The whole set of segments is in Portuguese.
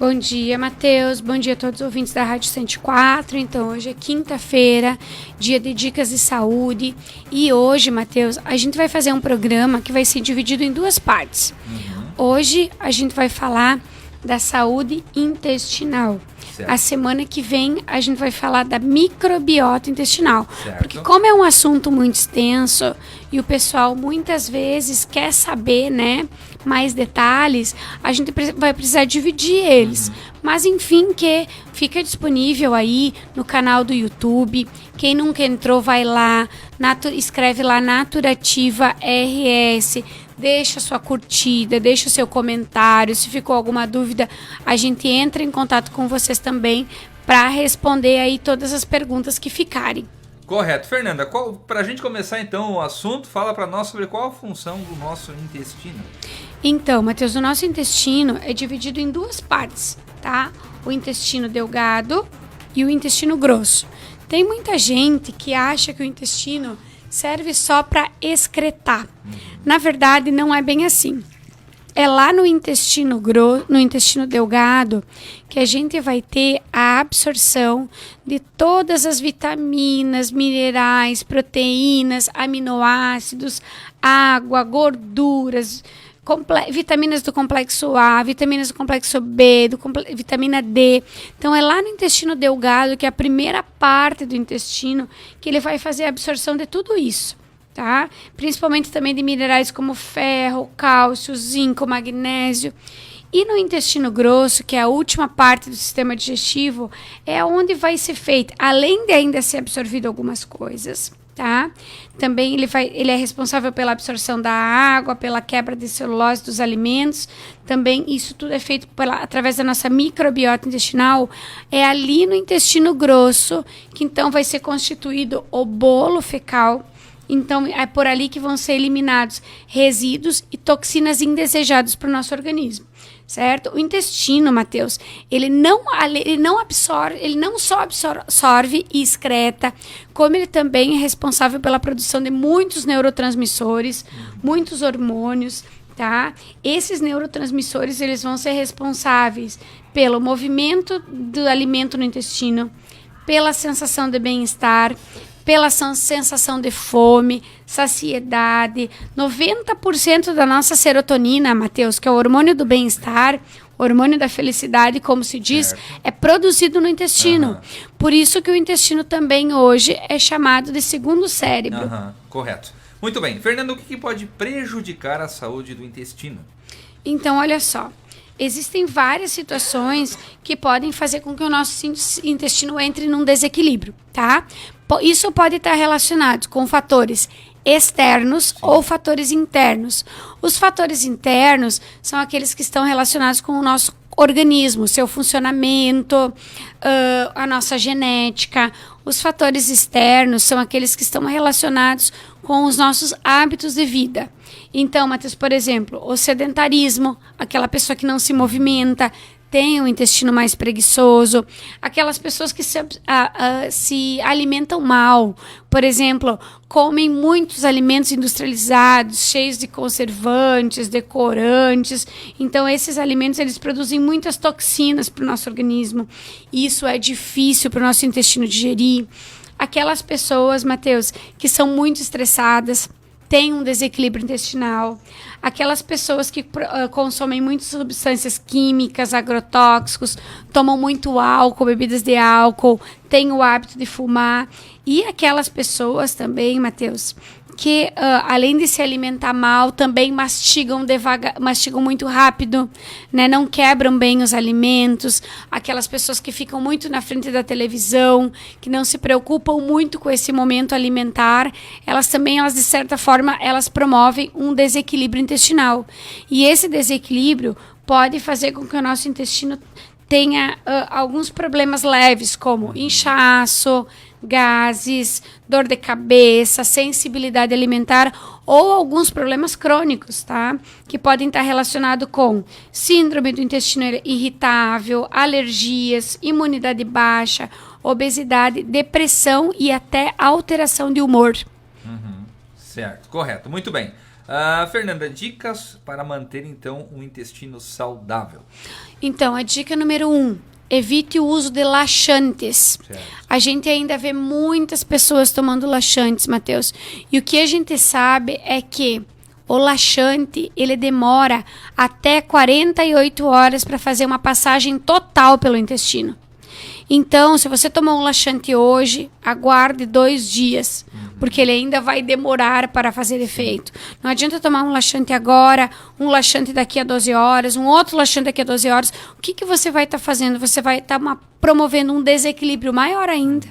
Bom dia, Matheus. Bom dia a todos os ouvintes da Rádio 104. Então, hoje é quinta-feira, dia de dicas de saúde. E hoje, Matheus, a gente vai fazer um programa que vai ser dividido em duas partes. Hoje, a gente vai falar da saúde intestinal. Certo. A semana que vem, a gente vai falar da microbiota intestinal. Certo. Porque como é um assunto muito extenso e o pessoal muitas vezes quer saber, né, mais detalhes, a gente vai precisar dividir eles. Mas enfim, que fica disponível aí no canal do YouTube. Quem nunca entrou, vai lá, escreve lá Naturativa RS. Deixa sua curtida, deixa o seu comentário. Se ficou alguma dúvida, a gente entra em contato com vocês também para responder aí todas as perguntas que ficarem. Correto. Fernanda, para a gente começar então o assunto, fala para nós sobre qual a função do nosso intestino. Então, Matheus, o nosso intestino é dividido em duas partes, tá? O intestino delgado e o intestino grosso. Tem muita gente que acha que o intestino serve só para excretar. Na verdade, não é bem assim. É lá no intestino delgado que a gente vai ter a absorção de todas as vitaminas, minerais, proteínas, aminoácidos, água, gorduras, vitaminas do complexo A, vitaminas do complexo B, vitamina D. Então, é lá no intestino delgado, que é a primeira parte do intestino, que ele vai fazer a absorção de tudo isso, tá? Principalmente também de minerais como ferro, cálcio, zinco, magnésio. E no intestino grosso, que é a última parte do sistema digestivo, é onde vai ser feito, além de ainda ser absorvido algumas coisas, tá? Também ele é responsável pela absorção da água, pela quebra de celulose dos alimentos. Também isso tudo é feito através da nossa microbiota intestinal. É ali no intestino grosso que então vai ser constituído o bolo fecal. Então é por ali que vão ser eliminados resíduos e toxinas indesejadas para o nosso organismo. Certo? O intestino, Matheus, ele não só absorve e excreta, como ele também é responsável pela produção de muitos neurotransmissores, muitos hormônios, tá? Esses neurotransmissores, eles vão ser responsáveis pelo movimento do alimento no intestino, pela sensação de bem-estar, pela sensação de fome, saciedade. 90% da nossa serotonina, Matheus, que é o hormônio do bem-estar, hormônio da felicidade, como se diz, é produzido no intestino. Por isso que o intestino também hoje é chamado de segundo cérebro. Correto. Muito bem. Fernando, o que pode prejudicar a saúde do intestino? Então, olha só. Existem várias situações que podem fazer com que o nosso intestino entre num desequilíbrio, tá? Isso pode estar relacionado com fatores externos ou fatores internos. Os fatores internos são aqueles que estão relacionados com o nosso organismo, seu funcionamento, a nossa genética. Os fatores externos são aqueles que estão relacionados com os nossos hábitos de vida. Então, Matheus, por exemplo, o sedentarismo, aquela pessoa que não se movimenta, tem um intestino mais preguiçoso, aquelas pessoas que se alimentam mal, por exemplo, comem muitos alimentos industrializados, cheios de conservantes, decorantes. Então, esses alimentos, eles produzem muitas toxinas para o nosso organismo. E isso é difícil para o nosso intestino digerir. Aquelas pessoas, Matheus, que são muito estressadas, têm um desequilíbrio intestinal. Aquelas pessoas que consomem muitas substâncias químicas, agrotóxicos, tomam muito álcool, bebidas de álcool, têm o hábito de fumar. E aquelas pessoas também, Matheus, que além de se alimentar mal, também mastigam muito rápido, né? Não quebram bem os alimentos. Aquelas pessoas que ficam muito na frente da televisão, que não se preocupam muito com esse momento alimentar, elas de certa forma, elas promovem um desequilíbrio intestinal. E esse desequilíbrio pode fazer com que o nosso intestino tenha alguns problemas leves, como inchaço, gases, dor de cabeça, sensibilidade alimentar ou alguns problemas crônicos, tá? Que podem estar relacionados com síndrome do intestino irritável, alergias, imunidade baixa, obesidade, depressão e até alteração de humor. Certo, correto. Muito bem. Fernanda, dicas para manter então um intestino saudável. Então, a dica número 1, evite o uso de laxantes. Certo. A gente ainda vê muitas pessoas tomando laxantes, Matheus. E o que a gente sabe é que o laxante, ele demora até 48 horas para fazer uma passagem total pelo intestino. Então, se você tomar um laxante hoje, aguarde 2 dias, porque ele ainda vai demorar para fazer efeito. Não adianta tomar um laxante agora, um laxante daqui a 12 horas, um outro laxante daqui a 12 horas. O que você vai estar fazendo? Você vai estar promovendo um desequilíbrio maior ainda,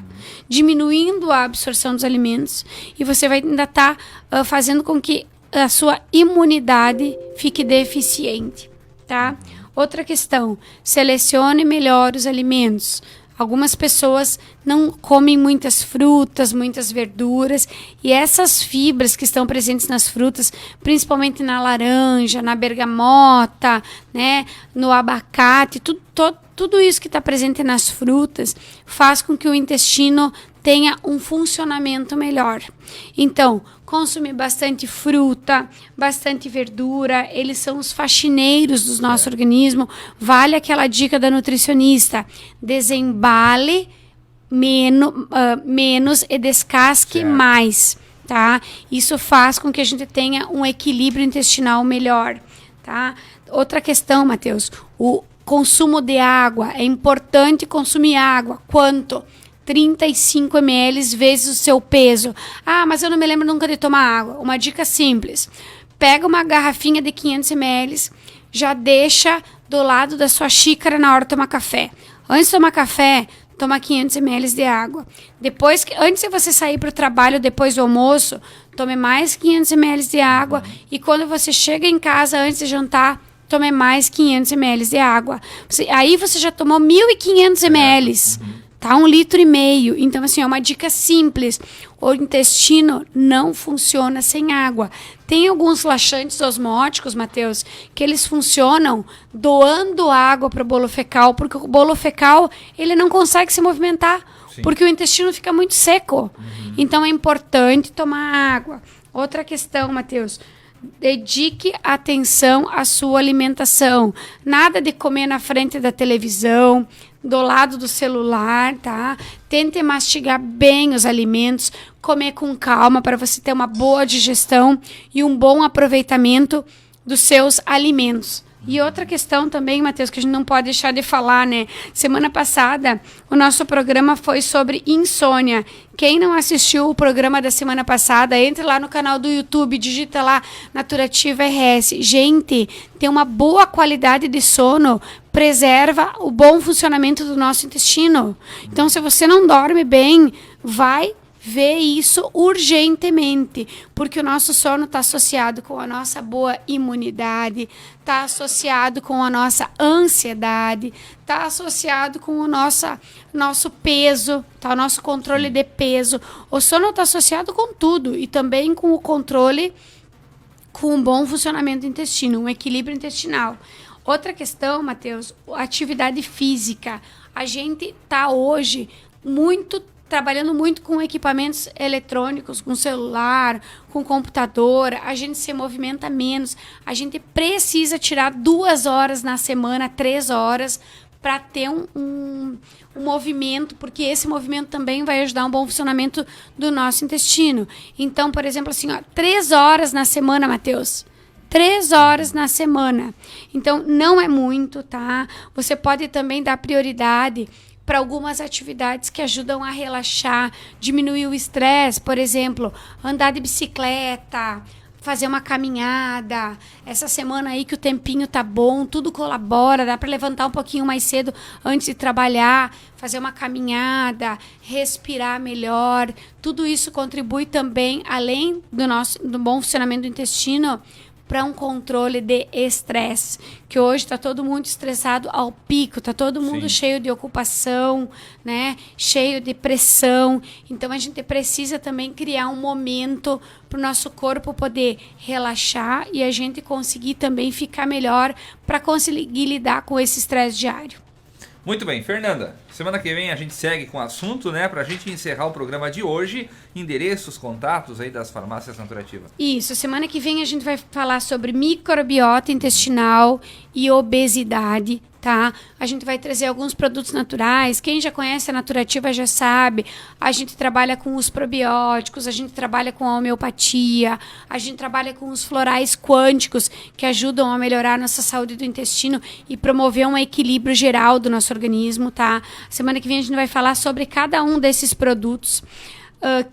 diminuindo a absorção dos alimentos, e você vai ainda estar fazendo com que a sua imunidade fique deficiente, tá? Outra questão, selecione melhor os alimentos. Algumas pessoas não comem muitas frutas, muitas verduras, e essas fibras que estão presentes nas frutas, principalmente na laranja, na bergamota, né, no abacate, tudo isso que está presente nas frutas faz com que o intestino tenha um funcionamento melhor. Então, consumir bastante fruta, bastante verdura, eles são os faxineiros do nosso organismo. Vale aquela dica da nutricionista: desembale menos e descasque mais, tá? Isso faz com que a gente tenha um equilíbrio intestinal melhor, tá? Outra questão, Matheus, o consumo de água. É importante consumir água. Quanto? 35 ml vezes o seu peso. Ah, mas eu não me lembro nunca de tomar água. Uma dica simples. Pega uma garrafinha de 500 ml, já deixa do lado da sua xícara na hora de tomar café. Antes de tomar café, toma 500 ml de água. Antes de você sair para o trabalho, depois do almoço, tome mais 500 ml de água. E quando você chega em casa, antes de jantar, tome mais 500 ml de água. Aí você já tomou 1.500 ml. Tá? 1,5 litro. Então, assim, é uma dica simples. O intestino não funciona sem água. Tem alguns laxantes osmóticos, Matheus, que eles funcionam doando água para o bolo fecal, porque o bolo fecal, ele não consegue se movimentar, porque o intestino fica muito seco. Então, é importante tomar água. Outra questão, Matheus, dedique atenção à sua alimentação. Nada de comer na frente da televisão, do lado do celular, tá? Tente mastigar bem os alimentos, comer com calma para você ter uma boa digestão e um bom aproveitamento dos seus alimentos. E outra questão também, Matheus, que a gente não pode deixar de falar, né? Semana passada, o nosso programa foi sobre insônia. Quem não assistiu o programa da semana passada, entre lá no canal do YouTube, digita lá Naturativa RS. Gente, ter uma boa qualidade de sono preserva o bom funcionamento do nosso intestino. Então, se você não dorme bem, vai ver isso urgentemente, porque o nosso sono está associado com a nossa boa imunidade, está associado com a nossa ansiedade, está associado com o nosso peso, tá? O nosso controle de peso. O sono está associado com tudo e também com o controle, com um bom funcionamento do intestino, um equilíbrio intestinal. Outra questão, Matheus, atividade física. A gente está hoje trabalhando muito com equipamentos eletrônicos, com celular, com computador, a gente se movimenta menos. A gente precisa tirar 2 horas na semana, 3 horas, para ter um movimento, porque esse movimento também vai ajudar um bom funcionamento do nosso intestino. Então, por exemplo, assim, 3 horas na semana, Matheus. 3 horas na semana. Então, não é muito, tá? Você pode também dar prioridade para algumas atividades que ajudam a relaxar, diminuir o estresse, por exemplo, andar de bicicleta, fazer uma caminhada. Essa semana aí que o tempinho tá bom, tudo colabora, dá para levantar um pouquinho mais cedo antes de trabalhar, fazer uma caminhada, respirar melhor. Tudo isso contribui também, além do bom funcionamento do intestino, para um controle de estresse, que hoje está todo mundo estressado ao pico, está todo mundo cheio de ocupação, né? Cheio de pressão. Então, a gente precisa também criar um momento para o nosso corpo poder relaxar e a gente conseguir também ficar melhor para conseguir lidar com esse estresse diário. Muito bem, Fernanda, semana que vem a gente segue com o assunto, né? Pra gente encerrar o programa de hoje, endereços, contatos aí das farmácias Naturativa. Isso, semana que vem a gente vai falar sobre microbiota intestinal e obesidade, tá? A gente vai trazer alguns produtos naturais. Quem já conhece a Naturativa já sabe. A gente trabalha com os probióticos, a gente trabalha com a homeopatia, a gente trabalha com os florais quânticos que ajudam a melhorar a nossa saúde do intestino e promover um equilíbrio geral do nosso organismo, tá? Semana que vem a gente vai falar sobre cada um desses produtos.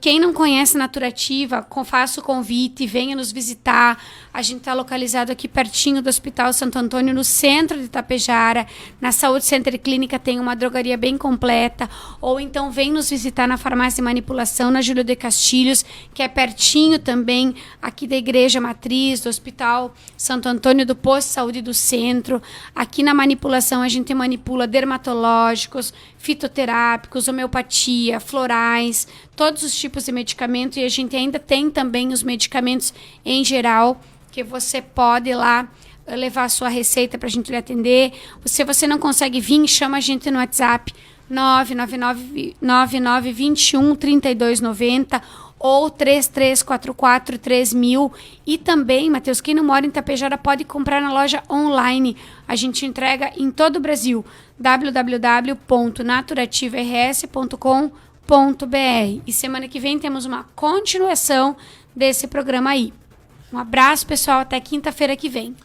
Quem não conhece a Naturativa, faça o convite, venha nos visitar. A gente está localizado aqui pertinho do Hospital Santo Antônio, no centro de Itapejara. Na Saúde Center Clínica tem uma drogaria bem completa. Ou então vem nos visitar na Farmácia e Manipulação, na Júlio de Castilhos, que é pertinho também aqui da Igreja Matriz, do Hospital Santo Antônio, do Posto de Saúde do Centro. Aqui na Manipulação a gente manipula dermatológicos, fitoterápicos, homeopatia, florais, todos os tipos de medicamento, e a gente ainda tem também os medicamentos em geral, que você pode ir lá levar a sua receita para a gente lhe atender. Se você não consegue vir, chama a gente no WhatsApp 999213290 ou 33443000. E também, Matheus, quem não mora em Itapejara pode comprar na loja online. A gente entrega em todo o Brasil. www.naturativaRS.com.br. E semana que vem temos uma continuação desse programa aí. Um abraço, pessoal. Até quinta-feira que vem.